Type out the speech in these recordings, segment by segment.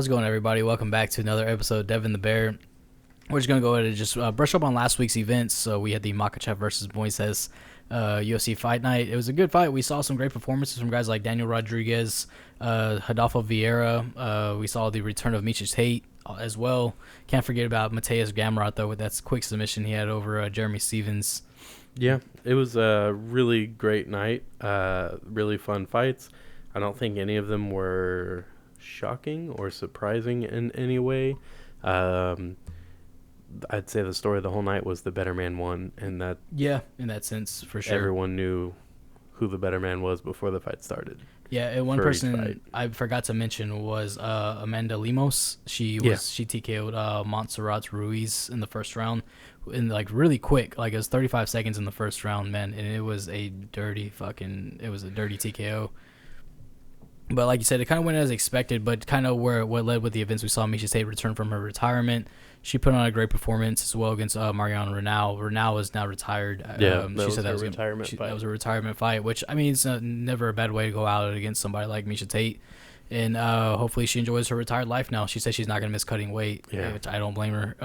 How's it going, everybody? Welcome back to another episode of Devin the Bear. We're just going to go ahead and just brush up on last week's events. So we had the Makhachev versus Moises UFC Fight Night. It was a good fight. We saw some great performances from guys like Daniel Rodriguez, Rodolfo Vieira. We saw the return of Misha Tate as well. Can't forget about Mateus Gamrot, though, with that quick submission he had over Jeremy Stevens. Yeah, it was a really great night. Really fun fights. I don't think any of them were shocking or surprising in any way. I'd say the story of the whole night was the better man won, and that in that sense, for sure. Everyone knew who the better man was before the fight started. Yeah, and one person I forgot to mention was Amanda Lemos. She TKO'd Montserrat Ruiz in the first round, really quick. It was 35 seconds in the first round, man, and it was a dirty TKO. But like you said, it kind of went as expected, but kind of what led with the events, we saw Misha Tate return from her retirement. She put on a great performance as well against Mariana Renaud. Renaud is now retired. She said that was a retirement fight. That was a retirement fight, which, I mean, it's never a bad way to go out against somebody like Misha Tate. And hopefully she enjoys her retired life now. She says she's not going to miss cutting weight, which I don't blame her.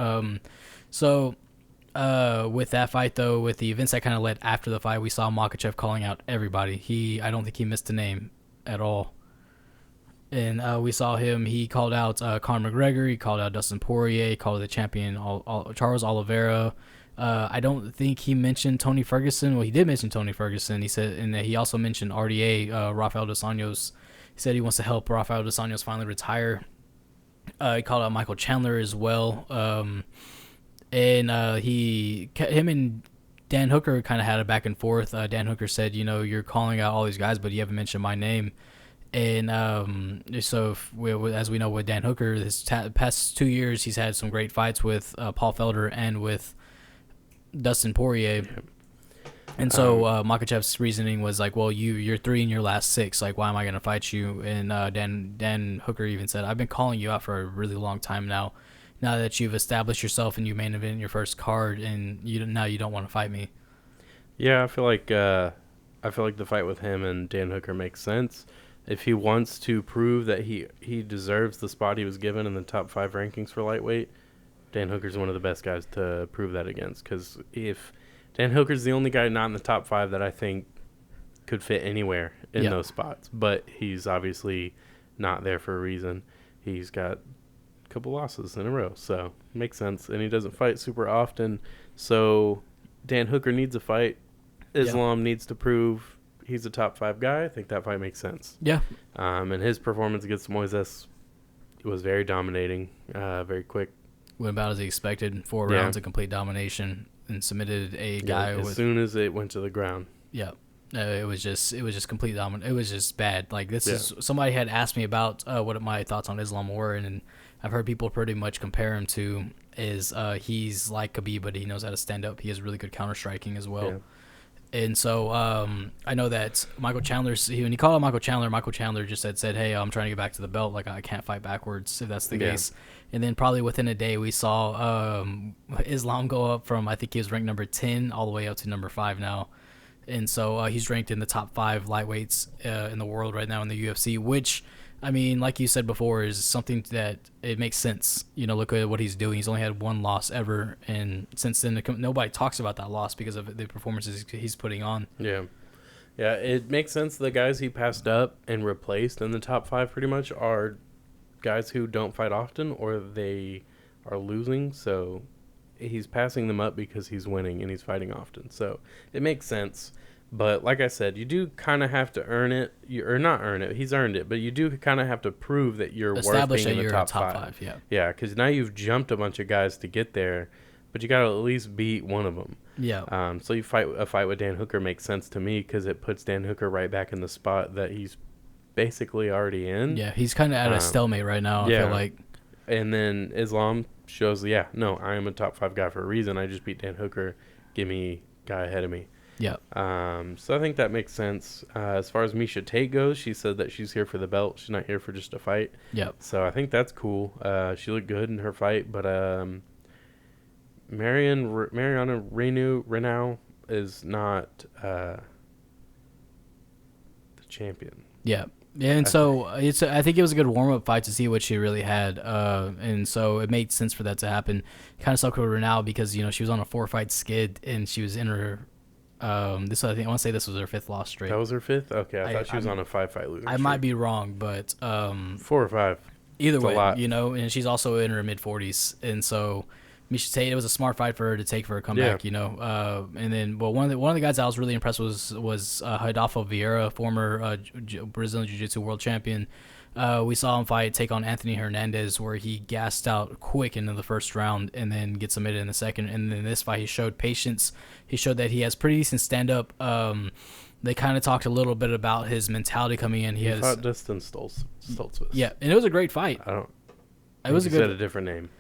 With that fight, though, with the events that kind of led after the fight, we saw Makhachev calling out everybody. I don't think he missed a name at all. And we saw him. He called out Conor McGregor. He called out Dustin Poirier. He called the champion Charles Oliveira. I don't think he mentioned Tony Ferguson. Well, he did mention Tony Ferguson. He said, and he also mentioned RDA, Rafael dos Anjos. He said he wants to help Rafael dos Anjos finally retire. He called out Michael Chandler as well. Him and Dan Hooker kind of had a back and forth. Dan Hooker said, you're calling out all these guys, but you haven't mentioned my name. And as we know with Dan Hooker, his past 2 years, he's had some great fights with Paul Felder and with Dustin Poirier. And so Makhachev's reasoning was like, well, you're 3 in your last 6. Like, why am I going to fight you? And Dan Hooker even said, I've been calling you out for a really long time now. Now that you've established yourself and you main event your first card, and you don't want to fight me. Yeah, I feel like the fight with him and Dan Hooker makes sense. If he wants to prove that he deserves the spot he was given in the top 5 rankings for lightweight, Dan Hooker's one of the best guys to prove that against. Because if Dan Hooker's the only guy not in the top 5 that I think could fit anywhere in those spots, but he's obviously not there for a reason. He's got a couple losses in a row, so it makes sense. And he doesn't fight super often, so Dan Hooker needs a fight. Islam needs to prove he's a top 5 guy. I think that fight makes sense. Yeah. And his performance against Moises was very dominating, very quick. Went about as he expected. 4 rounds of complete domination, and submitted a guy as soon as it went to the ground. Yeah. It was just complete dominant. It was just bad. Like, this is, somebody had asked me about what my thoughts on Islam were, and I've heard people pretty much compare him to he's like Khabib, but he knows how to stand up. He has really good counter striking as well. Yeah. And so I know that Michael Chandler, when he called out Michael Chandler just said, hey, I'm trying to get back to the belt. Like, I can't fight backwards if that's the case. And then probably within a day, we saw Islam go up from, I think he was ranked number 10 all the way up to number 5 now. And so he's ranked in the top 5 lightweights in the world right now in the UFC, which, I mean, like you said before, is something that it makes sense. Look at what he's doing. He's only had 1 loss ever, and since then, nobody talks about that loss because of the performances he's putting on. Yeah, it makes sense. The guys he passed up and replaced in the top 5 pretty much are guys who don't fight often or they are losing. So he's passing them up because he's winning and he's fighting often. So it makes sense. But like I said, you do kind of have to earn it, or not earn it. He's earned it, but you do kind of have to prove that you're worth being in the top 5. Yeah, because now you've jumped a bunch of guys to get there, but you got to at least beat one of them. Yeah. So you fight a fight with Dan Hooker makes sense to me because it puts Dan Hooker right back in the spot that he's basically already in. Yeah, he's kind of at a stalemate right now. I feel like. And then Islam shows, I am a top 5 guy for a reason. I just beat Dan Hooker. Give me a guy ahead of me. Yeah. So I think that makes sense. As far as Misha Tate goes, she said that she's here for the belt. She's not here for just a fight. Yep. So I think that's cool. She looked good in her fight, but Mariana Renaud is not the champion. Yeah. Yeah, and so I think it was a good warm up fight to see what she really had, and so it made sense for that to happen. Kind of sucked with her now because she was on a 4 fight skid and she was in her this I think I want to say this was her 5th loss straight. That was her 5th. Okay, I thought she was on a 5 fight losing I streak. might be wrong, but 4 or 5. Either It's way, a lot. and she's also in her mid-40s, and so Misha Tate, it was a smart fight for her to take for a comeback, and then, well, one of the guys I was really impressed was Rodolfo Vieira, former Brazilian Jiu-Jitsu world champion. We saw him take on Anthony Hernandez, where he gassed out quick into the first round and then gets submitted in the second. And then this fight, he showed patience. He showed that he has pretty decent stand-up. They kind of talked a little bit about his mentality coming in. He fought Dustin Stoltzfus. Yeah, and it was a great fight. It was a good. Said a different name.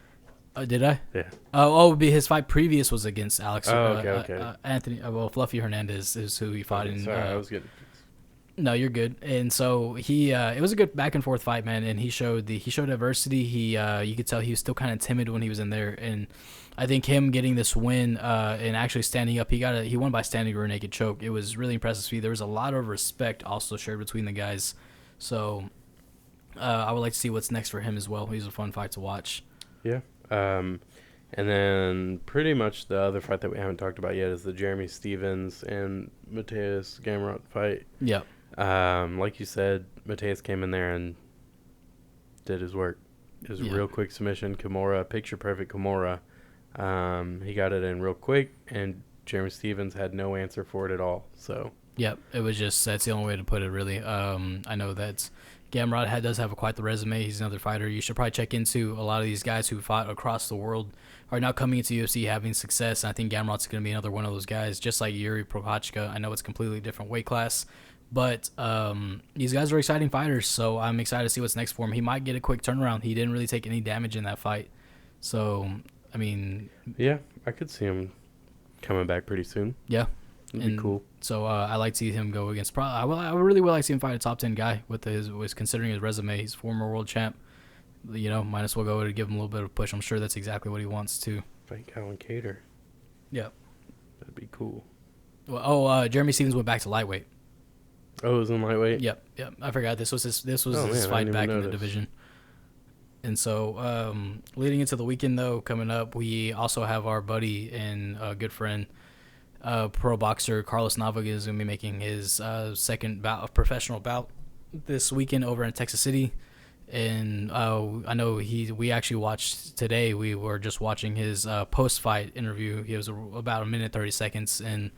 Did I? Yeah. His fight previous was against Alex. Okay. Anthony. Fluffy Hernandez is who he fought in. Sorry, I was good. No, you're good. And so he, it was a good back and forth fight, man. And he showed adversity. You could tell he was still kind of timid when he was in there. And I think him getting this win, and actually standing up, he won by standing rear naked choke. It was really impressive. There was a lot of respect also shared between the guys. So, I would like to see what's next for him as well. He's a fun fight to watch. Yeah. And then pretty much the other fight that we haven't talked about yet is the Jeremy Stevens and Mateus Gamrot fight. Yep. Like you said, Mateus came in there and did his work. It was a real quick submission. Kimura, picture perfect Kimura. He got it in real quick, and Jeremy Stevens had no answer for it at all. So. Yep. It was that's the only way to put it, really. I know that Gamrot does have quite the resume. He's another fighter you should probably check into. A lot of these guys who fought across the world are now coming into UFC having success. And I think Gamrot's going to be another one of those guys, just like Yuri Prochazka. I know it's a completely different weight class, but these guys are exciting fighters, so I'm excited to see what's next for him. He might get a quick turnaround. He didn't really take any damage in that fight. So, I mean... Yeah, I could see him coming back pretty soon. Yeah. It'd be cool. So I like to see him go against... I really would like to see him fight a top 10 guy considering his resume. He's former world champ. Might as well go to give him a little bit of push. I'm sure that's exactly what he wants to. Fight Colin Cater. Yeah. That'd be cool. Well, Jeremy Stevens went back to lightweight. Oh, it was in lightweight? Yep. I forgot this was his fight back in the division. And so, leading into the weekend, though, coming up, we also have our buddy and good friend, pro boxer Carlos Nava is going to be making his second professional bout this weekend over in Texas City. And I know we actually watched today. We were just watching his post-fight interview. It was about 1:30, and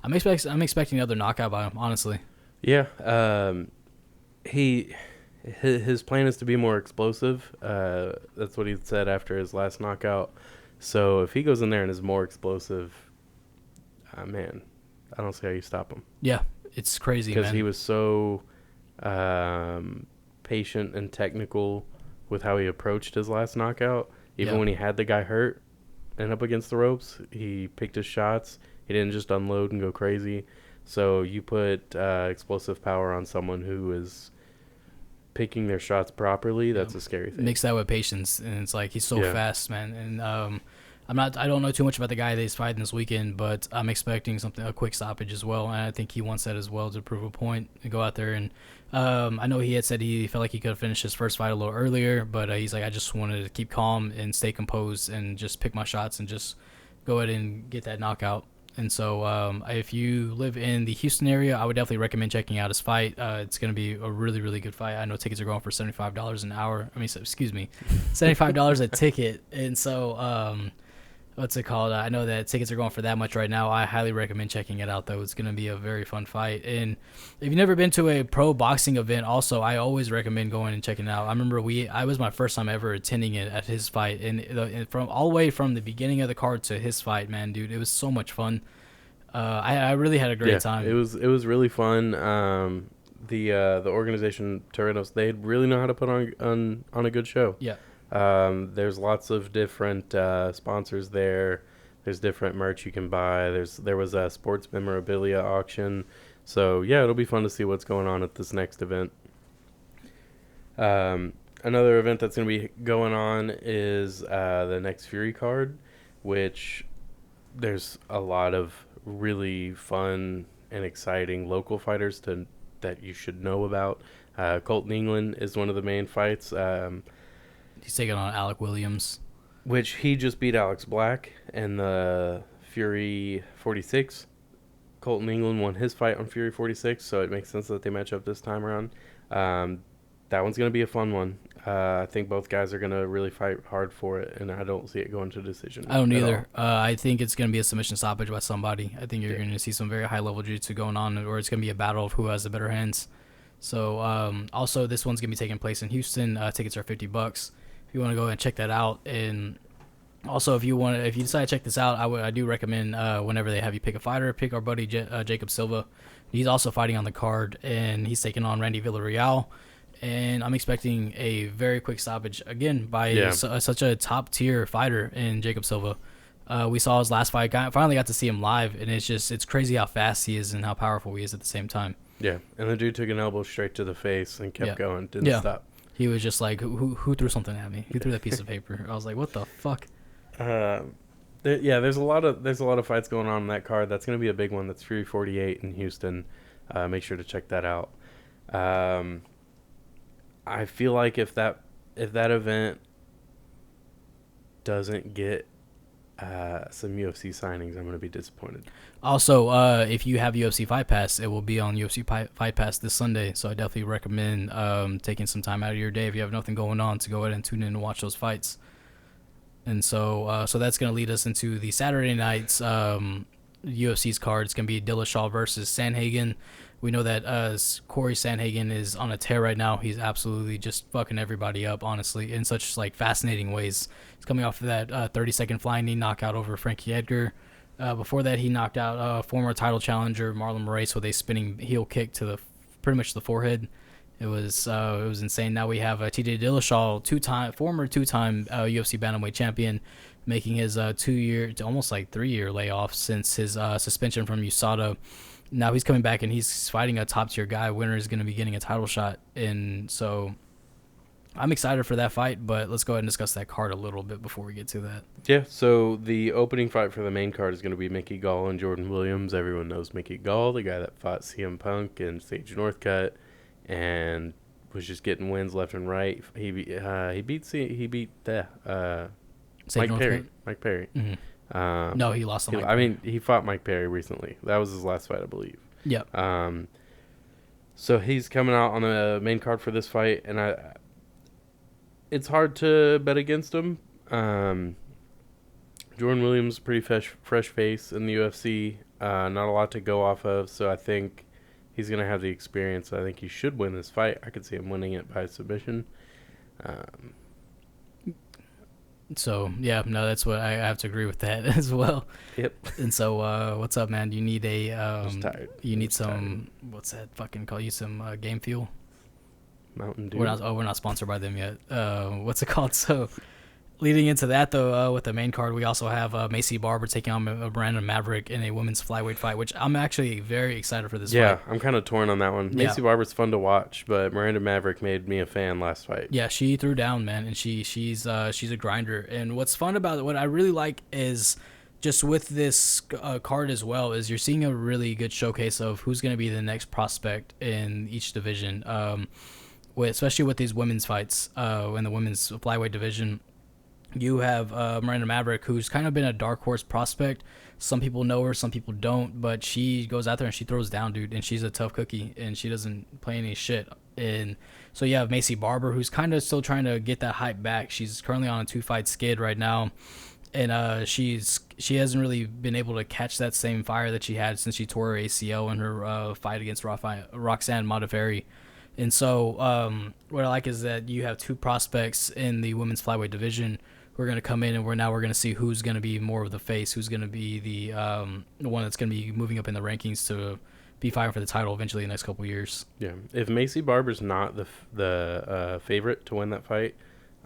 I'm expecting another knockout by him, honestly. Yeah, his plan is to be more explosive. That's what he said after his last knockout. So if he goes in there and is more explosive, man, I don't see how you stop him. Yeah, it's crazy, man. Because he was so patient and technical with how he approached his last knockout. Even when he had the guy hurt and up against the ropes, he picked his shots. He didn't just unload and go crazy. So you put explosive power on someone who is picking their shots properly. That's a scary thing. Mix that with patience, and it's like he's so fast, man. And I don't know too much about the guy that he's fighting this weekend, but I'm expecting a quick stoppage as well, and I think he wants that as well to prove a point and go out there. And I know he had said he felt like he could have finished his first fight a little earlier, but he's like, I just wanted to keep calm and stay composed and just pick my shots and just go ahead and get that knockout. And so if you live in the Houston area, I would definitely recommend checking out his fight. It's going to be a really, really good fight. I know tickets are going for $75 an hour. $75 a ticket. And so what's it called? I know that tickets are going for that much right now. I highly recommend checking it out, though. It's going to be a very fun fight. And if you've never been to a pro boxing event, also, I always recommend going and checking it out. I remember I was my first time ever attending it at his fight. And from all the way from the beginning of the card to his fight, man, dude, it was so much fun. I really had a great time. It was really fun. The organization Torinos, they really know how to put on a good show. Yeah. There's lots of different sponsors there. There's different merch you can buy. There was a sports memorabilia auction. So yeah, it'll be fun to see what's going on at this next event. Another event that's going to be going on is the next Fury card, which there's a lot of really fun and exciting local fighters that you should know about. Colton England is one of the main fights. He's taking on Alec Williams. Which he just beat Alex Black in the Fury 46. Colton England won his fight on Fury 46, so it makes sense that they match up this time around. That one's going to be a fun one. I think both guys are going to really fight hard for it, and I don't see it going to decision. I don't either. I think it's going to be a submission stoppage by somebody. I think you're going to see some very high-level jiu-jitsu going on, or it's going to be a battle of who has the better hands. So, also, this one's going to be taking place in Houston. Tickets are $50. If you want to go and check that out. And also, if you decide to check this out, I do recommend whenever they have you pick a fighter, pick our buddy Jacob Silva. He's also fighting on the card, and he's taking on Randy Villarreal. And I'm expecting a very quick stoppage again by such a top tier fighter in Jacob Silva. We saw his last fight. Finally got to see him live, and it's crazy how fast he is and how powerful he is at the same time. Yeah, and the dude took an elbow straight to the face and kept going, didn't stop. He was just like, who threw something at me? Who threw that piece of paper? I was like, what the fuck? There's a lot of fights going on that card. That's going to be a big one. That's Fury 48 in Houston. Make sure to check that out. I feel like if that event doesn't get some UFC signings, I'm going to be disappointed. Also, if you have UFC Fight Pass, it will be on UFC Fight Pass this Sunday. So I definitely recommend taking some time out of your day if you have nothing going on to go ahead and tune in and watch those fights. And so that's going to lead us into the Saturday night's UFC's card. It's going to be Dillashaw versus Sandhagen. We know that Corey Sandhagen is on a tear right now. He's absolutely just fucking everybody up, honestly, in such like fascinating ways. He's coming off of that 30-second flying knee knockout over Frankie Edgar. Before that, he knocked out former title challenger Marlon Moraes with a spinning heel kick to pretty much the forehead. It was insane. Now we have TJ Dillashaw, former two-time UFC bantamweight champion, making his 2-year to almost like 3-year layoff since his suspension from USADA. Now he's coming back and he's fighting a top-tier guy. Winner is going to be getting a title shot, and so I'm excited for that fight. But let's go ahead and discuss that card a little bit before we get to that. Yeah. So the opening fight for the main card is going to be Mickey Gall and Jordan Williams. Everyone knows Mickey Gall, the guy that fought CM Punk and Sage Northcutt, and was just getting wins left and right. He beat Mike Perry. Mike Perry. Mm-hmm. No, he lost to Mike Perry. He fought Mike Perry recently. That was his last fight, I believe. Yep. So he's coming out on the main card for this fight, and it's hard to bet against him. Jordan Williams, pretty fresh face in the UFC. Not a lot to go off of, so I think he's going to have the experience. I think he should win this fight. I could see him winning it by submission. So, yeah, no, that's what I have to agree with that as well. Yep. And so, what's up, man? Do you need just tired. You need some, what's that fucking call? You some game fuel? Mountain Dew. We're not sponsored by them yet. What's it called? So, leading into that, though, with the main card, we also have Macy Barber taking on Brandon Maverick in a women's flyweight fight, which I'm actually very excited for this fight. Yeah, I'm kind of torn on that one. Macy Barber's fun to watch, but Miranda Maverick made me a fan last fight. Yeah, she threw down, man, and she's a grinder. And what's fun about it, what I really like is just with this card as well, is you're seeing a really good showcase of who's going to be the next prospect in each division, especially with these women's fights in the women's flyweight division. You have Miranda Maverick, who's kind of been a dark horse prospect. Some people know her, some people don't, but she goes out there and she throws down, dude, and she's a tough cookie, and she doesn't play any shit. And so you have Macy Barber, who's kind of still trying to get that hype back. She's currently on a 2-fight skid right now, and she hasn't really been able to catch that same fire that she had since she tore her ACL in her fight against Roxanne Modafferi. And so what I like is that you have two prospects in the women's flyweight division. We're going to come in and we're going to see who's going to be more of the face, who's going to be the one that's going to be moving up in the rankings to be fighting for the title eventually in the next couple of years. Yeah, if Macy Barber's not the favorite to win that fight,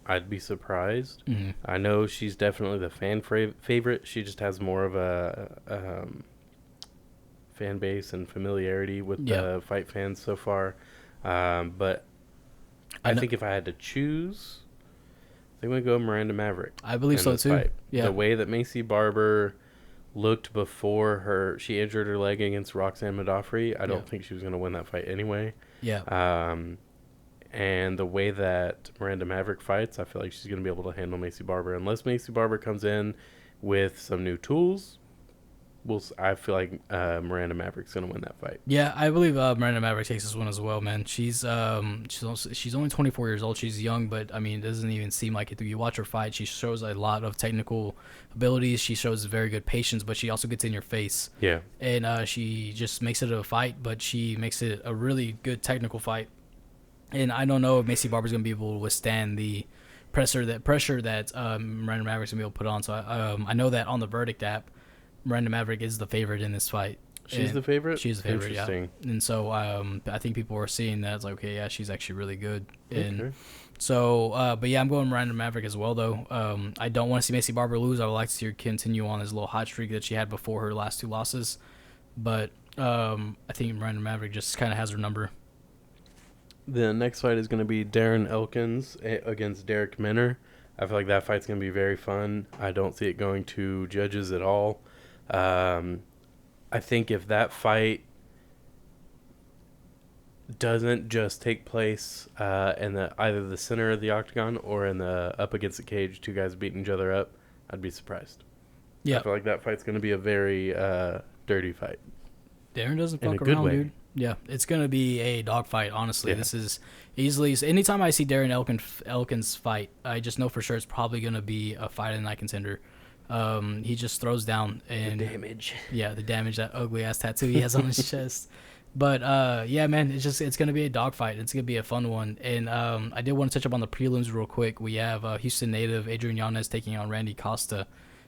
I'd be surprised. Mm-hmm. I know she's definitely the fan favorite. She just has more of a fan base and familiarity with the fight fans so far. But I think if I had to choose, I think I'm going to go Miranda Maverick. I believe so too. Fight. Yeah. The way that Macy Barber looked before she injured her leg against Roxanne Modafferi, I don't think she was going to win that fight anyway. Yeah. and the way that Miranda Maverick fights, I feel like she's going to be able to handle Macy Barber. Unless Macy Barber comes in with some new tools, I feel like Miranda Maverick's going to win that fight. Yeah, I believe Miranda Maverick takes this one as well, man. She's only 24 years old. She's young, but I mean, it doesn't even seem like it. You watch her fight, she shows a lot of technical abilities. She shows very good patience, but she also gets in your face. Yeah. And she just makes it a fight, but she makes it a really good technical fight. And I don't know if Macy Barber's going to be able to withstand the pressure that Miranda Maverick's going to be able to put on. So I know that on the Verdict app, Miranda Maverick is the favorite in this fight. She's the favorite? She's the favorite, yeah. And so I think people are seeing that. It's like, okay, yeah, she's actually really good. And okay. So, but yeah, I'm going Miranda Maverick as well, though. I don't want to see Macy Barber lose. I would like to see her continue on this little hot streak that she had before her last 2 losses. But I think Miranda Maverick just kind of has her number. The next fight is going to be Darren Elkins against Derrick Minner. I feel like that fight's going to be very fun. I don't see it going to judges at all. I think if that fight doesn't just take place in either the center of the octagon or in the up against the cage, 2 guys beating each other up, I'd be surprised. Yeah, I feel like that fight's going to be a very dirty fight. Darren doesn't fuck around, dude. Yeah, it's going to be a dogfight, honestly. Yeah. This is easily... Anytime I see Darren Elkins fight, I just know for sure it's probably going to be a fight of the night contender. He just throws down. And the damage. Yeah, the damage, that ugly-ass tattoo he has on his chest. But, yeah, man, it's going to be a dogfight. It's going to be a fun one. And I did want to touch up on the prelims real quick. We have Houston native Adrian Yanez taking on Randy Costa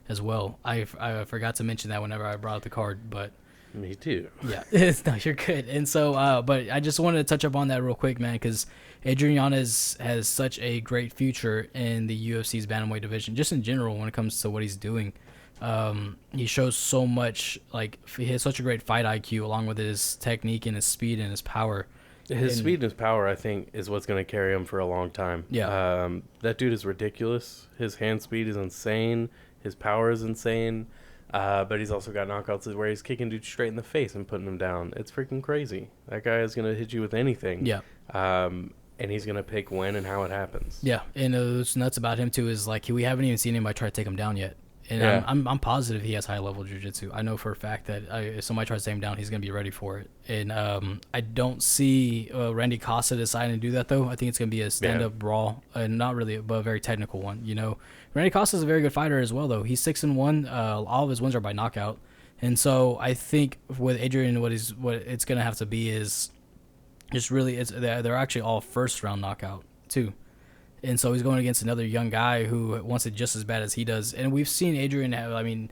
as well. I forgot to mention that whenever I brought up the card, but... Me too. Yeah, no, you're good. And so, but I just wanted to touch up on that real quick, man, because Adrian Yanez has such a great future in the UFC's bantamweight division, just in general when it comes to what he's doing. He shows so much, like, he has such a great fight IQ along with his technique and his speed and his power. His speed and his power, I think, is what's going to carry him for a long time. Yeah. That dude is ridiculous. His hand speed is insane. His power is insane. But he's also got knockouts where he's kicking dudes straight in the face and putting them down. It's freaking crazy. That guy is going to hit you with anything. Yeah. And he's going to pick when and how it happens. Yeah. And what's nuts about him, too, is, like, we haven't even seen anybody try to take him down yet. And yeah. I'm positive he has high-level jiu-jitsu. I know for a fact that if somebody tries to take him down, he's going to be ready for it. And I don't see Randy Costa deciding to do that, though. I think it's going to be a stand-up brawl, and not really, but a very technical one, you know. Randy Costa is a very good fighter as well, though. He's 6-1. All of his wins are by knockout. And so I think with Adrian, what it's going to have to be is just really, they're actually all first-round knockout, too. And so he's going against another young guy who wants it just as bad as he does. And we've seen Adrian have, I mean,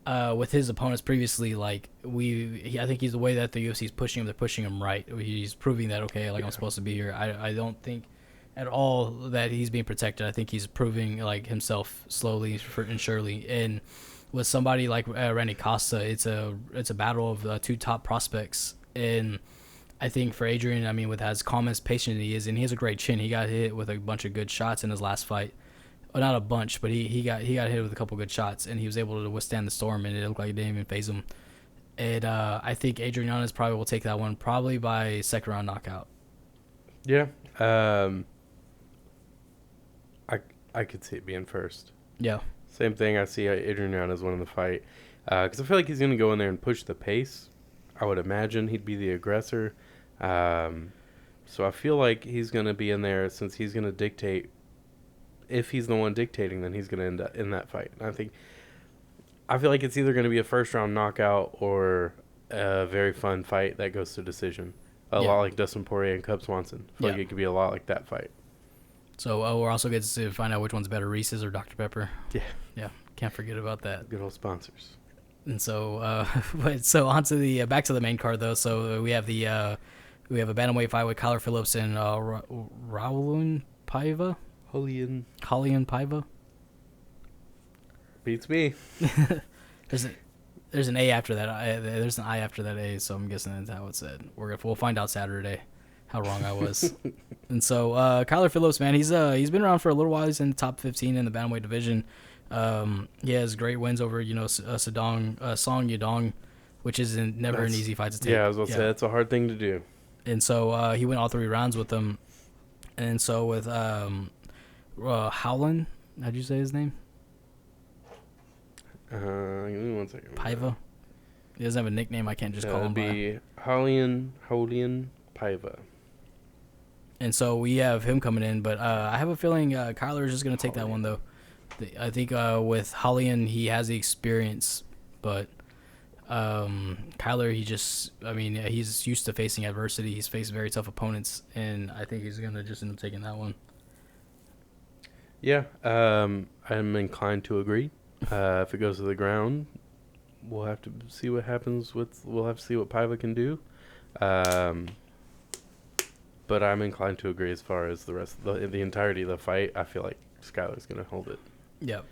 with his opponents previously, like, I think he's the way that the UFC is pushing him, they're pushing him right. He's proving that, okay, like, I'm supposed to be here. I don't think at all that he's being protected. I think he's proving, like, himself slowly and surely. And with somebody like Randy Costa, it's a battle of 2 top prospects. And I think for Adrian, I mean, with as calm as patient he is, and he has a great chin. He got hit with a bunch of good shots in his last fight. Well, not a bunch, but he got hit with a couple good shots, and he was able to withstand the storm, and it looked like it didn't even faze him. And I think Adrian Yanez probably will take that one, probably by 2nd round knockout. Yeah. I could see it being first. Yeah. Same thing. I see Adrian Yanez winning the fight. Because I feel like he's going to go in there and push the pace. I would imagine he'd be the aggressor. So I feel like he's going to be in there since he's going to dictate. If he's the one dictating, then he's going to end up in that fight. And I feel like it's either going to be a first-round knockout or a very fun fight that goes to decision. A lot like Dustin Poirier and Cub Swanson. I feel like it could be a lot like that fight. So we're also going to find out which one's better, Reese's or Dr. Pepper. Yeah. Yeah, can't forget about that. Good old sponsors. And so, so on to the back to the main card though. So we have a bantamweight fight with Kyler Phillips and Raulian Paiva. Julian Paiva. Beats me. There's an A after that. There's an I after that A. So I'm guessing that's how it's said. We'll find out Saturday how wrong I was. And so Kyler Phillips, man, he's been around for a little while. He's in the top 15 in the bantamweight division. He has great wins over, Song Yadong, which is never an easy fight to take. Yeah, I was about to say, that's a hard thing to do. And so he went all 3 rounds with them. And so with Howland, how'd you say his name? Give me 1 second. Paiva. He doesn't have a nickname. I can't just call him. It'd be Holian Paiva. And so we have him coming in, but I have a feeling Kyler is just going to take that one, though. I think with Holian, he has the experience, but Kyler, he's used to facing adversity. He's faced very tough opponents, and I think he's going to just end up taking that one. Yeah, I'm inclined to agree. If it goes to the ground, we'll have to see what happens we'll have to see what Paiva can do. But I'm inclined to agree as far as the rest of the entirety of the fight. I feel like Skyler's going to hold it. Yep.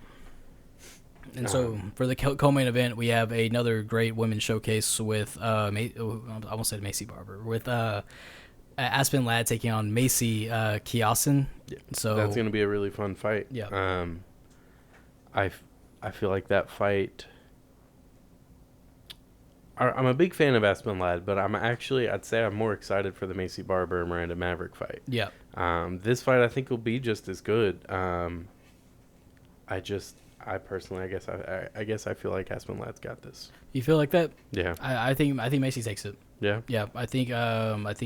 And so for the co-main event, we have another great women's showcase with I almost said Macy Barber, with Aspen Ladd taking on Macy Kiasen. Yeah, so that's going to be a really fun fight. Yeah. I feel like that fight. I'm a big fan of Aspen Ladd, but I'd say I'm more excited for the Macy Barber and Miranda Maverick fight. Yeah. This fight I think will be just as good. I personally, I guess I feel like Aspen Ladd's got this. You feel like that? Yeah. I think Macy takes it. Yeah. Yeah. I think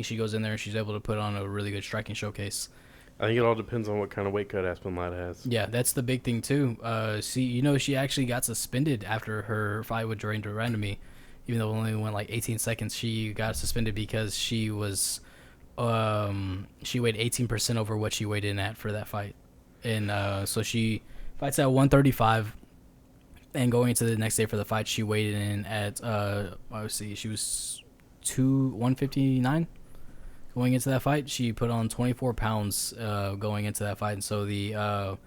she goes in there and she's able to put on a really good striking showcase. I think it all depends on what kind of weight cut Aspen Ladd has. Yeah, that's the big thing too. She actually got suspended after her fight with Darren Durandamy. Even though it only went like 18 seconds, she got suspended because she was, she weighed 18% over what she weighed in at for that fight. And so she fights at 135, and going into the next day for the fight, she weighed in at, she was 159 going into that fight. She put on 24 pounds going into that fight, and so the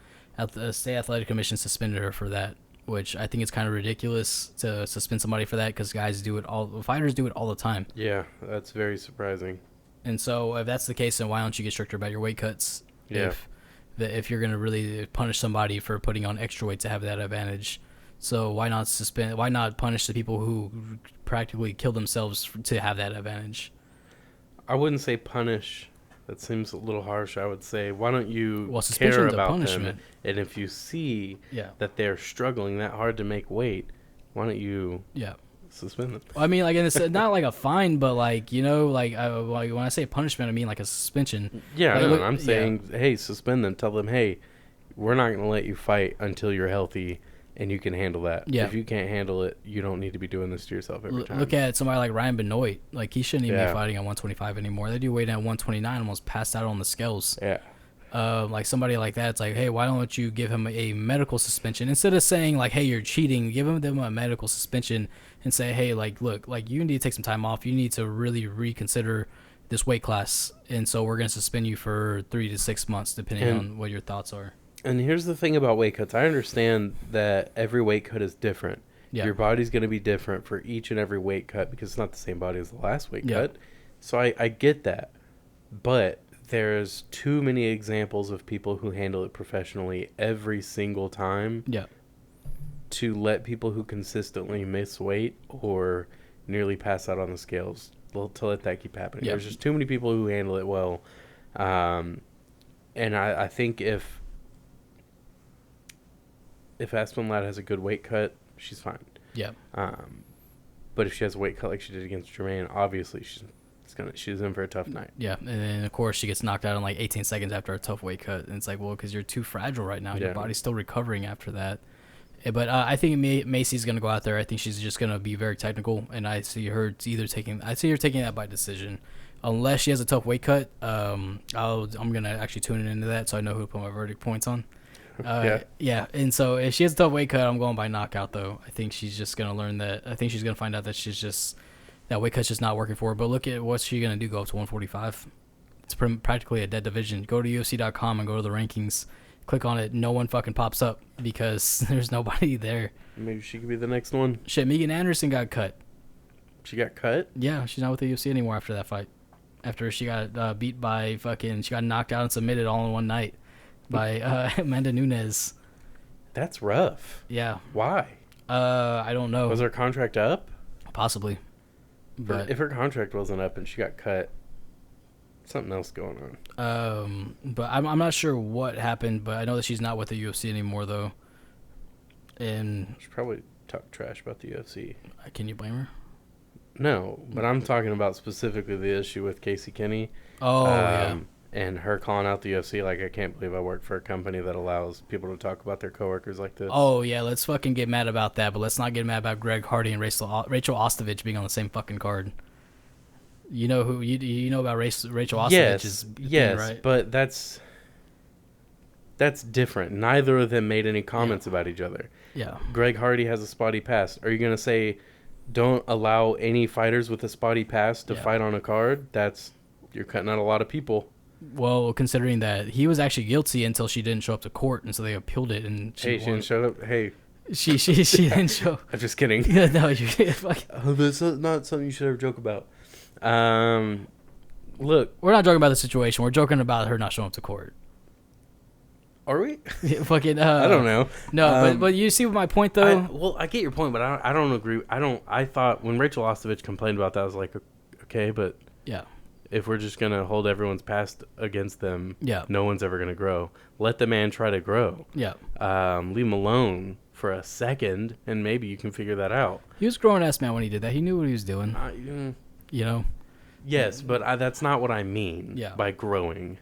State Athletic Commission suspended her for that, which I think is kind of ridiculous to suspend somebody for that because fighters do it all the time. Yeah, that's very surprising. And so if that's the case, then why don't you get stricter about your weight cuts? Yeah. If you're going to really punish somebody for putting on extra weight to have that advantage. So why not punish the people who practically kill themselves to have that advantage? I wouldn't say punish. That seems a little harsh. I would say, why don't you care suspension's a about punishment. them? And if you see that they're struggling that hard to make weight, why don't you suspend them? I mean, like, and it's not like a fine, but like, like when I say punishment, I mean like a suspension. Yeah, like, I'm saying, hey, suspend them. Tell them, hey, we're not going to let you fight until you're healthy and you can handle that. Yeah. If you can't handle it, you don't need to be doing this to yourself every time. Look at somebody like Ryan Benoit. Like, he shouldn't even be fighting at 125 anymore. That dude weighed at 129, almost passed out on the scales. Yeah. Like somebody like that, it's like, hey, why don't you give him a medical suspension instead of saying like, hey, you're cheating? Give them a medical suspension and say, hey, like, look, like, you need to take some time off. You need to really reconsider this weight class, and so we're gonna suspend you for 3 to 6 months, depending on what your thoughts are. And here's the thing about weight cuts. I understand that every weight cut is different. Yeah. Your body's going to be different for each and every weight cut because it's not the same body as the last weight cut. So I get that. But there's too many examples of people who handle it professionally every single time to let people who consistently miss weight or nearly pass out on the scales, to let that keep happening. There's just too many people who handle it well. And I think if Aspen Ladd has a good weight cut, she's fine. Yeah. But if she has a weight cut like she did against Jermaine, obviously she's in for a tough night. Yeah, and then of course she gets knocked out in like 18 seconds after a tough weight cut, and it's like, well, because you're too fragile right now. Your body's still recovering after that. But I think Macy's gonna go out there. I think she's just gonna be very technical, and I see her taking that by decision, unless she has a tough weight cut. I'm gonna actually tune into that so I know who to put my verdict points on. And so if she has a tough weight cut, I'm going by knockout though. I think she's just gonna learn that. I think she's gonna find out that that weight cut's just not working for her. But look at what's she gonna do, go up to 145. It's practically a dead division. Go to UFC.com and go to the rankings, click on it. No one fucking pops up because there's nobody there. Maybe she could be the next one. Shit, Megan Anderson got cut. She got cut? Yeah, she's not with the UFC anymore after that fight. After she got beat by she got knocked out and submitted all in one night by Amanda Nunes. That's rough. Yeah. Why? I don't know. Was her contract up? Possibly. But if her contract wasn't up and she got cut, Something else going on. But I'm not sure what happened, but I know that she's not with the UFC anymore, though. And She probably talk trash about the UFC. can you blame her? No, but I'm talking about specifically the issue with Casey Kenny. Oh, yeah. And her calling out the UFC like, I can't believe I work for a company that allows people to talk about their coworkers like this. Oh, yeah, let's fucking get mad about that, but let's not get mad about Greg Hardy and Rachel Ostovich being on the same fucking card. You know who you know about Rachel Ostovich's yes, right? But that's different. Neither of them made any comments about each other. Yeah. Greg Hardy has a spotty past. Are you going to say don't allow any fighters with a spotty past to fight on a card? You're cutting out a lot of people. Well, considering that he was actually guilty until she didn't show up to court, and so they appealed it, and she didn't show up. Hey, she didn't show. I'm just kidding. No, you fuck. That's not something you should ever joke about. Look, we're not joking about the situation. We're joking about her not showing up to court. Are we? Fucking. I don't know. No, but you see my point though. I get your point, but I don't agree. I thought when Rachel Ostovich complained about that, I was like, okay, but yeah. If we're just gonna hold everyone's past against them, no one's ever gonna grow. Let the man try to grow. Yeah. Leave him alone for a second, and maybe you can figure that out. He was a grown ass man when he did that. He knew what he was doing. You know. Yes, but that's not what I mean by growing.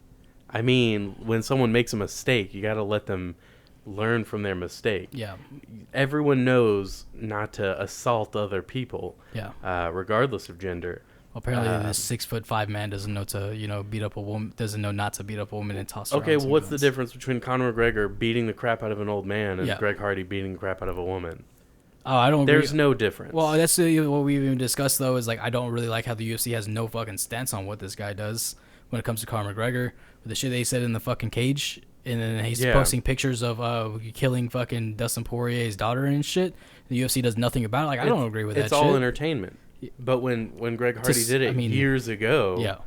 I mean, when someone makes a mistake, you got to let them learn from their mistake. Yeah. Everyone knows not to assault other people. Yeah. Regardless of gender. Well, apparently, this 6'5" man doesn't know to beat up a woman. Doesn't know not to beat up a woman and toss her. Okay, well, what's the difference between Conor McGregor beating the crap out of an old man and Greg Hardy beating the crap out of a woman? Oh, I don't. There's no difference. Well, that's what we even discussed though. Is like I don't really like how the UFC has no fucking stance on what this guy does when it comes to Conor McGregor. With the shit they said in the fucking cage, and then he's posting pictures of killing fucking Dustin Poirier's daughter and shit. The UFC does nothing about it. Like I don't agree with that. It's all entertainment. But when Greg Hardy did it years ago,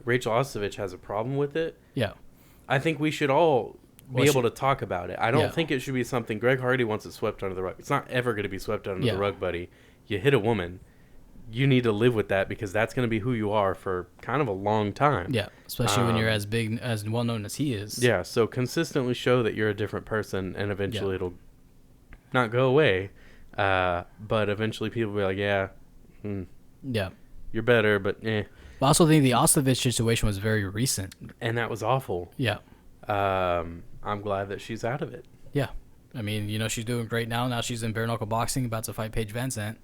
Rachel Ostovich has a problem with it. Yeah, I think we should all be able to talk about it. I don't think it should be something Greg Hardy wants it swept under the rug. It's not ever going to be swept under the rug, buddy. You hit a woman, you need to live with that because that's going to be who you are for kind of a long time. Yeah, especially when you're as big, as well known as he is. Yeah, so consistently show that you're a different person, and eventually it'll not go away. But eventually people will be like, yeah, you're better, but eh. I also think the Ostovich situation was very recent, and that was awful. Yeah. I'm glad that she's out of it. Yeah. I mean, she's doing great now. Now she's in bare knuckle boxing, about to fight Paige VanZant.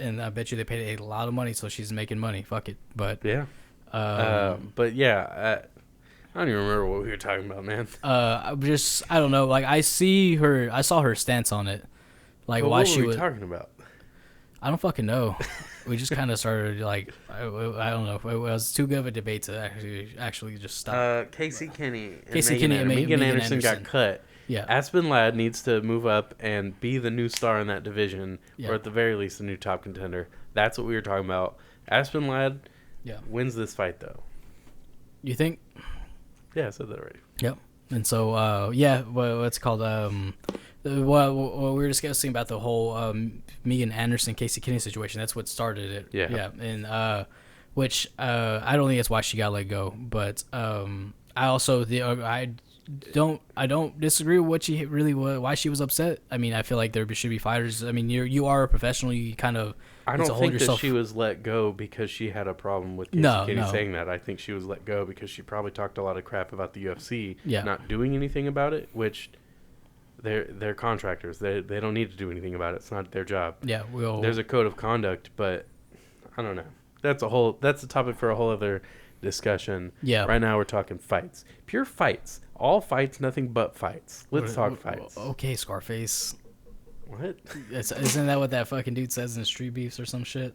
And I bet you they paid a lot of money, so she's making money. Fuck it. But yeah. I don't even remember what we were talking about, man. I don't know. Like I saw her stance on it. Like why she was. What were we talking about? I don't fucking know. We just kind of started like I don't know. It was too good of a debate to actually just stop. Casey Kenny and Megan Anderson got cut. Yeah. Aspen Ladd needs to move up and be the new star in that division, or at the very least, the new top contender. That's what we were talking about. Aspen Ladd wins this fight, though. You think? Yeah, I said that already. Yep. And so, what's it called? What we were discussing about the whole Megan Anderson, Casey Kenny situation. That's what started it. Yeah. Yeah. And which I don't think that's why she got let go. But I also I don't disagree with why she was upset. I mean, I feel like there should be fighters. I mean, you are a professional. You kind of I don't think that she was let go because she had a problem with Casey Kenny saying that. I think she was let go because she probably talked a lot of crap about the UFC not doing anything about it, which they're contractors. They don't need to do anything about it. It's not their job. Yeah, there's a code of conduct, but I don't know. That's a topic for a whole other discussion. Yeah. Right now we're talking fights. Pure fights. All fights, nothing but fights. Let's talk fights. Okay, Scarface. What? Isn't that what that fucking dude says in Street Beefs or some shit?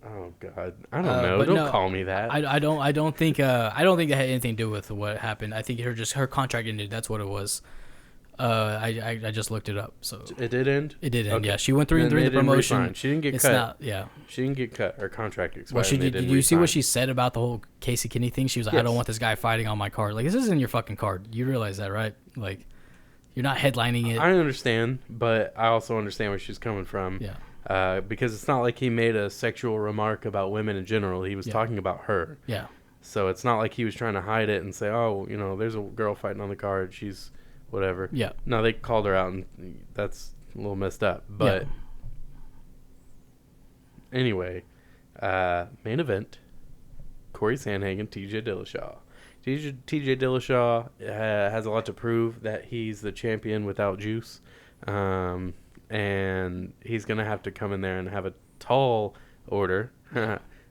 Oh God, I don't know. Don't call me that. I don't think that had anything to do with what happened. I think her contract ended. That's what it was. I just looked it up. So it did end. It did end. Okay. Yeah, she went 3-3 in the promotion. Resign. She didn't get cut. She didn't get cut. Her contract expired. Well, did you see what she said about the whole Casey Kenny thing? She was like, I don't want this guy fighting on my card. Like, this isn't your fucking card. You realize that, right? Like, you're not headlining it. I understand, but I also understand where she's coming from. Yeah. Because it's not like he made a sexual remark about women in general. He was talking about her. Yeah. So it's not like he was trying to hide it and say, oh, there's a girl fighting on the card. She's whatever. Yeah. No, they called her out, and that's a little messed up. But anyway, main event, Corey Sandhagen, TJ Dillashaw. TJ Dillashaw has a lot to prove that he's the champion without juice. And he's going to have to come in there and have a tall order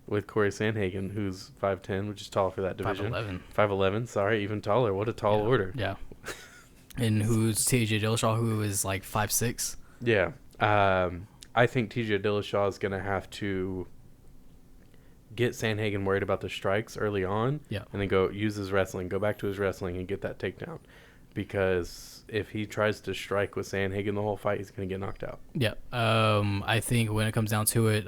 with Corey Sandhagen, who's 5'10", which is tall for that division. 5'11". 5'11", sorry, even taller. What a tall order. Yeah. And who's TJ Dillashaw, who is like 5'6"? Yeah. I think TJ Dillashaw is going to have to get Sandhagen worried about the strikes early on, and then go use his wrestling, go back to his wrestling and get that takedown. Because if he tries to strike with Sandhagen the whole fight, he's going to get knocked out. Yeah. I think when it comes down to it,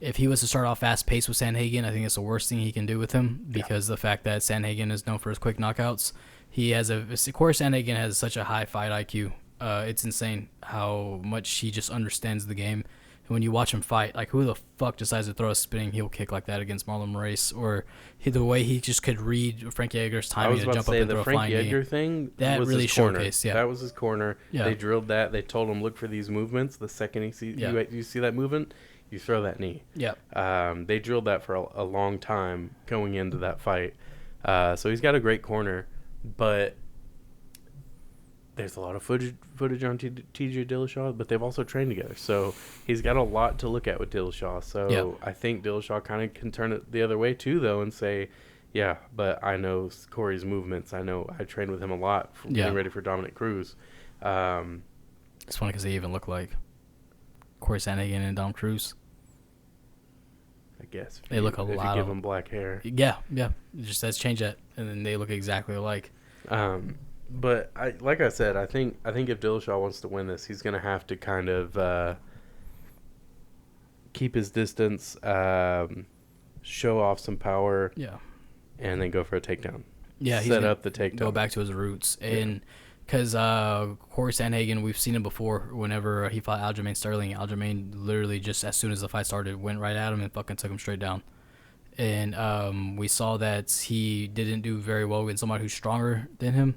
if he was to start off fast-paced with Sandhagen, I think it's the worst thing he can do with him, because the fact that Sandhagen is known for his quick knockouts. Corey Sandhagen has such a high fight IQ. It's insane how much he just understands the game. And when you watch him fight, like, who the fuck decides to throw a spinning heel kick like that against Marlon Moraes? Or the way he just could read Frankie Edgar's timing to jump up and throw a flying knee. The Frankie Edgar thing, that was really his corner. showcased. Yeah, that was his corner. Yeah. They drilled that. They told him, look for these movements. The second you see that movement, you throw that knee. Yeah. They drilled that for a long time going into that fight. So he's got a great corner, but there's a lot of footage on TJ Dillashaw, but they've also trained together. So he's got a lot to look at with Dillashaw. So I think Dillashaw kind of can turn it the other way too, though, and say, yeah, but I know Corey's movements. I trained with him a lot for getting ready for Dominic Cruz. It's funny because they even look like Corey Sandhagen and Dom Cruz. I guess they look a lot. If you give them black hair. Yeah. Just let's change that, and then they look exactly alike. But like I said, I think if Dillashaw wants to win this, he's going to have to kind of keep his distance, show off some power, and then go for a takedown. Yeah, set up the takedown. Go back to his roots, and because Corey Sandhagen, we've seen him before. Whenever he fought Aljamain Sterling, Aljamain literally just as soon as the fight started went right at him and fucking took him straight down. And we saw that he didn't do very well against somebody who's stronger than him.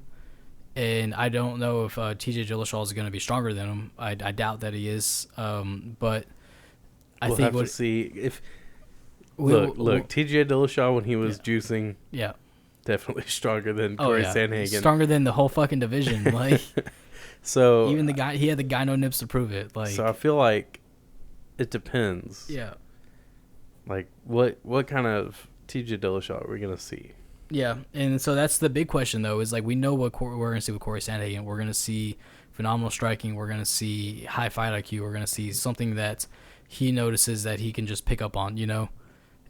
And I don't know if TJ Dillashaw is going to be stronger than him. I doubt that he is. But we'll have to see if. Look, TJ Dillashaw when he was juicing. Yeah. Definitely stronger than Corey Sandhagen. Stronger than the whole fucking division. Like, so even he had the guy no nips to prove it. Like, so I feel like it depends. Yeah. Like what kind of TJ Dillashaw are we gonna see? Yeah, and so that's the big question, though, is like we know what we're going to see with Corey Sandhagen. We're going to see phenomenal striking. We're going to see high fight IQ. We're going to see something that he notices that he can just pick up on,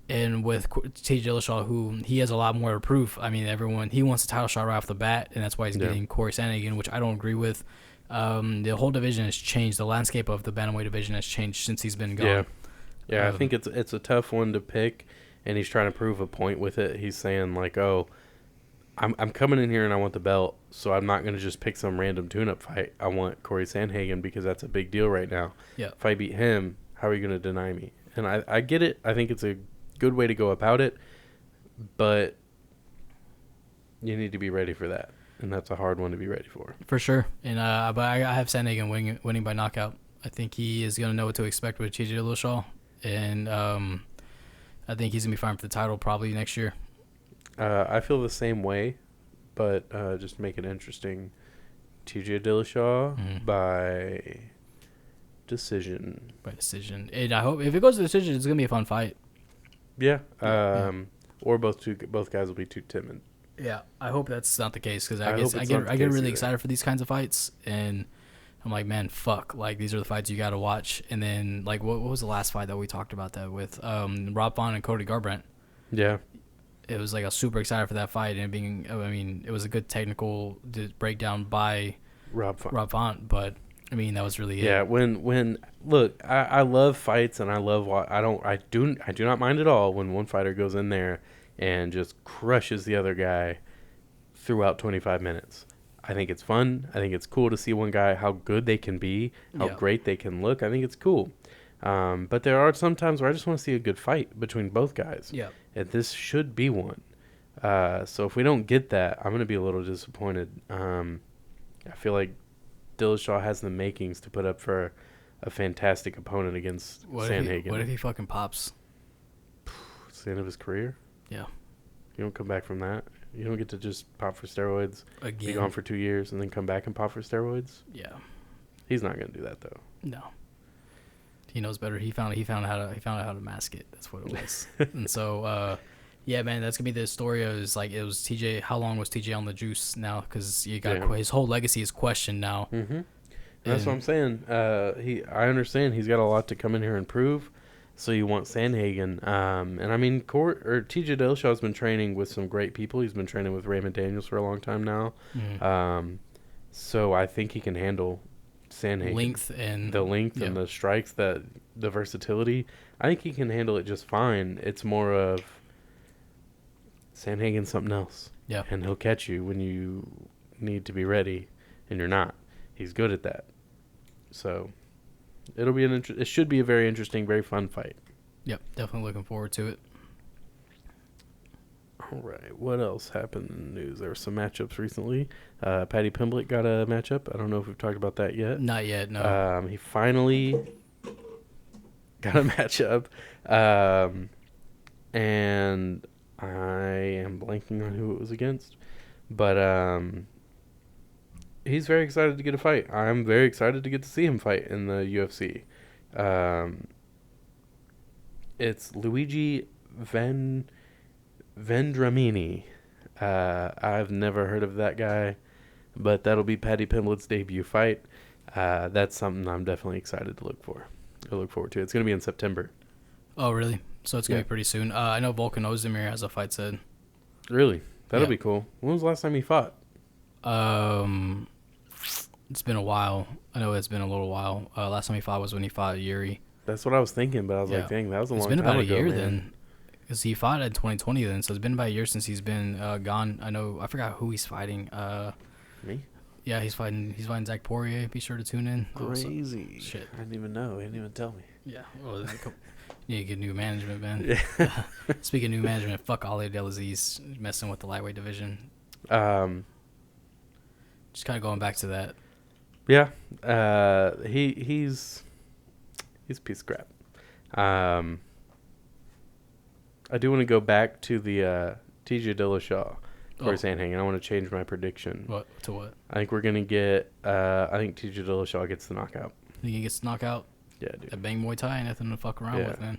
And with TJ Dillashaw, who he has a lot more to prove. I mean, he wants a title shot right off the bat, and that's why he's getting Corey Sandhagen, which I don't agree with. The whole division has changed. The landscape of the bantamweight division has changed since he's been gone. Yeah. I think it's a tough one to pick. And he's trying to prove a point with it. He's saying, like, oh, I'm coming in here and I want the belt, so I'm not going to just pick some random tune-up fight. I want Corey Sandhagen because that's a big deal right now. Yeah. If I beat him, how are you going to deny me? And I get it. I think it's a good way to go about it, but you need to be ready for that. And that's a hard one to be ready for. For sure. And but I have Sandhagen winning by knockout. I think he is going to know what to expect with TJ Dillashaw. And I think he's going to be fine for the title probably next year. I feel the same way, but just make it interesting. TJ Dillashaw by decision. And I hope if it goes to decision, it's going to be a fun fight. Yeah. Or both guys will be too timid. Yeah. I hope that's not the case because I get really excited for these kinds of fights. And I'm like, man, fuck. Like, these are the fights you got to watch. And then, like, what was the last fight that we talked about that with? Rob Font and Cody Garbrandt. Yeah. It was like I was super excited for that fight. And it was a good technical breakdown by Rob Font. But, I mean, that was really it. Yeah. Look, I love fights and I love I do not mind at all when one fighter goes in there and just crushes the other guy throughout 25 minutes. I think it's fun. I think it's cool to see one guy, how good they can be, how great they can look. I think it's cool. But there are some times where I just want to see a good fight between both guys. Yeah. And this should be one. So if we don't get that, I'm going to be a little disappointed. I feel like Dillashaw has the makings to put up for a fantastic opponent against Sandhagen. What if he fucking pops? It's the end of his career? Yeah. You don't come back from that. You don't get to just pop for steroids, Again. be gone for 2 years, and then come back and pop for steroids. Yeah. He's not going to do that, though. No. He knows better. He found out how to mask it. That's what it was. And so, yeah, man, that's gonna be the story. It was TJ. How long was TJ on the juice now? Because you got his whole legacy is questioned now. Mm-hmm. That's what I'm saying. I understand he's got a lot to come in here and prove. So you want Sandhagen, and I mean, TJ Dillashaw has been training with some great people. He's been training with Raymond Daniels for a long time now. Mm-hmm. So I think he can handle Sandhagen. The length and the strikes, the versatility. I think he can handle it just fine. It's more of Sandhagen's something else. Yeah. And he'll catch you when you need to be ready, and you're not. He's good at that. So it should be a very interesting, very fun fight. Yep, definitely looking forward to it. All right, what else happened in the news? There were some matchups recently. Paddy Pimblett got a matchup. I don't know if we've talked about that yet. Not yet, no. He finally got a matchup. And I am blanking on who it was against. But he's very excited to get a fight. I'm very excited to get to see him fight in the UFC. It's Luigi Vendramini. I've never heard of that guy, but that'll be Paddy Pimblett's debut fight. That's something I'm definitely excited to look forward to. It's going to be in September. Oh, really? So it's going to be pretty soon. I know Volkan Ozdemir has a fight said. Really? That'll be cool. When was the last time he fought? It's been a while. I know it's been a little while. Last time he fought was when he fought Yuri. That's what I was thinking, but I was like, dang, that was a long time ago. It's been about a year man. then. Because he fought in 2020 then, so it's been about a year since he's been gone. I forgot who he's fighting. Me? Yeah, he's fighting Zach Poirier. Be sure to tune in. Crazy. Shit. I didn't even know. He didn't even tell me. Yeah. Well, you need to get new management, man. Yeah. Speaking of new management, fuck Ali Abdelaziz messing with the lightweight division. Just kind of going back to that. Yeah. He's a piece of crap. I do want to go back to the TJ Dillashaw for Sandhagen. I want to change my prediction. What to what? I think we're gonna get. I think TJ Dillashaw gets the knockout. Think he gets the knockout? Yeah, dude. That Bang Muay Thai, nothing to fuck around with, man.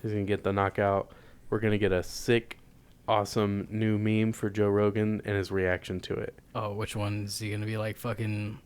He's gonna get the knockout. We're gonna get a sick, awesome new meme for Joe Rogan and his reaction to it. Oh, which one is he gonna be like? Fucking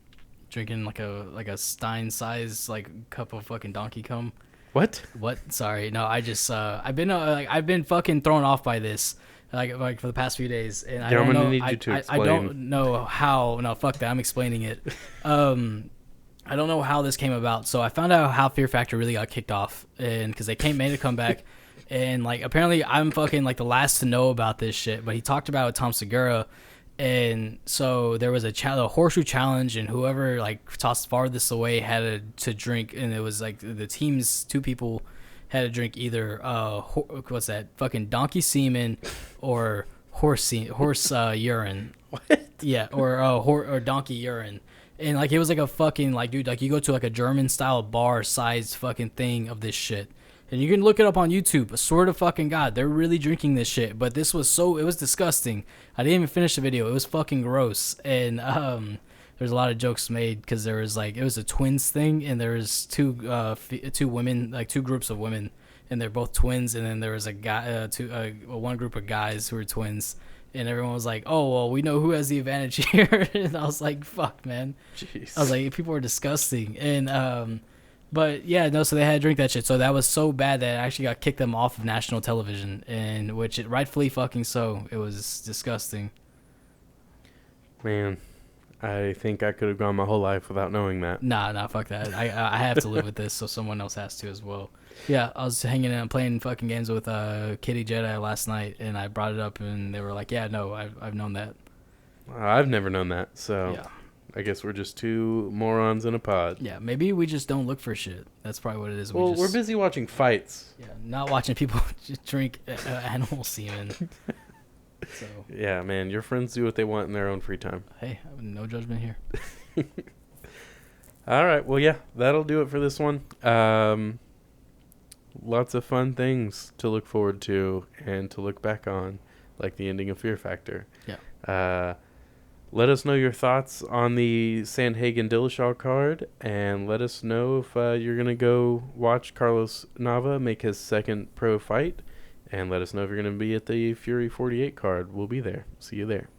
drinking like a Stein size like cup of fucking donkey cum. What? Sorry, no. I just I've been fucking thrown off by this like for the past few days, and I don't know. Need you to explain. I don't know how. No, fuck that. I'm explaining it. I don't know how this came about. So I found out how Fear Factor really got kicked off, and because they made a comeback, and like apparently I'm fucking like the last to know about this shit. But he talked about it with Tom Segura. And so there was a horseshoe challenge, and whoever like tossed farthest away had to drink, and it was like the team's two people had to drink either what's that fucking donkey semen or horse urine. What? Yeah, or donkey urine. And like it was like a fucking like dude, like you go to like a German style bar size fucking thing of this shit. And you can look it up on YouTube. I swear to fucking God, they're really drinking this shit. But it was disgusting. I didn't even finish the video. It was fucking gross. And there's a lot of jokes made because there was like, it was a twins thing. And there was two women, like two groups of women. And they're both twins. And then there was a guy, one group of guys who were twins. And everyone was like, oh, well, we know who has the advantage here. And I was like, fuck, man. Jeez. I was like, people are disgusting. And, but yeah, no, so they had to drink that shit. So that was so bad that it actually got kicked them off of national television, and which it rightfully fucking so. It was disgusting. Man, I think I could have gone my whole life without knowing that. Nah, fuck that. I have to live with this, so someone else has to as well. Yeah, I was hanging out and playing fucking games with Kitty Jedi last night, and I brought it up, and they were like, yeah, no, I've known that. I've never known that, so Yeah. I guess we're just two morons in a pod. Yeah, maybe we just don't look for shit. That's probably what it is. Well, we just, we're busy watching fights. Yeah, not watching people just drink animal semen. So, Yeah, man, your friends do what they want in their own free time. hey, no judgment here. All right, well, yeah, that'll do it for this one. Lots of fun things to look forward to and to look back on, like the ending of Fear Factor. Yeah. Let us know your thoughts on the San Hagen Dillashaw card, and let us know if you're going to go watch Carlos Nava make his second pro fight, and let us know if you're going to be at the Fury 48 card. We'll be there. See you there.